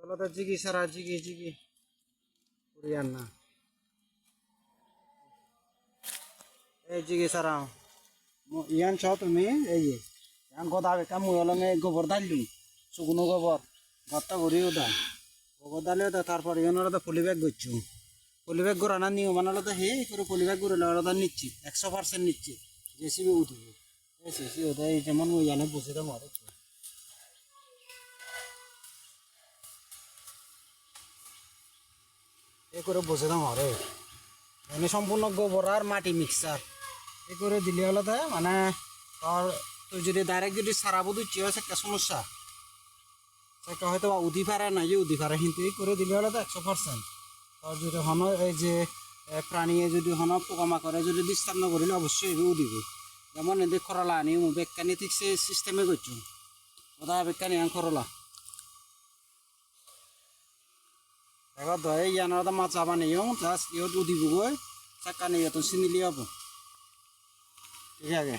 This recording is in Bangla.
Kalau tak jigi sarah jigi Urian na. Jigi sarah. Mo ian chat me yang goda be kamu orang gobor dalu. Suguno gobor. Batta gori udah. Gobor dalu udah tarpar ian orang tu fully bag gucu. Fully bag gora nani mana lo tu he. Kuru fully bag gora lo orang tu nici. 100% nici. Jesi be udah. Jesi udah jaman mo ian bose dah mare. করে বসে দাম হরে মানে সম্পূর্ণ গোবর আর মাটি মিক্সার করে দিলে হলো তাই মানে তুই যদি ডাইরেক্ট যদি সারাবো দিচ্ছি হয় একটা সমস্যা সেটা হয়তো বা উদি পারে না যে উদি পারে কিন্তু করে দিলে হলো তো 100% তোর যদি হন এই যে প্রাণী যদি হন পোকামাকড়ে যদি ডিস্টার্ব না করিলে অবশ্যই উদিবে যেমন এদের খরলা আনি বেকানি ঠিক সে সিস্টেমে করছো ওটা বেকানি আন খরলা এবার ধরে ইয়ানোর মাছ বানিয়ে জাস্ট ইহত উদিব গৈ চাকানি ইহত চিনি লিয়াব ঠিক আছে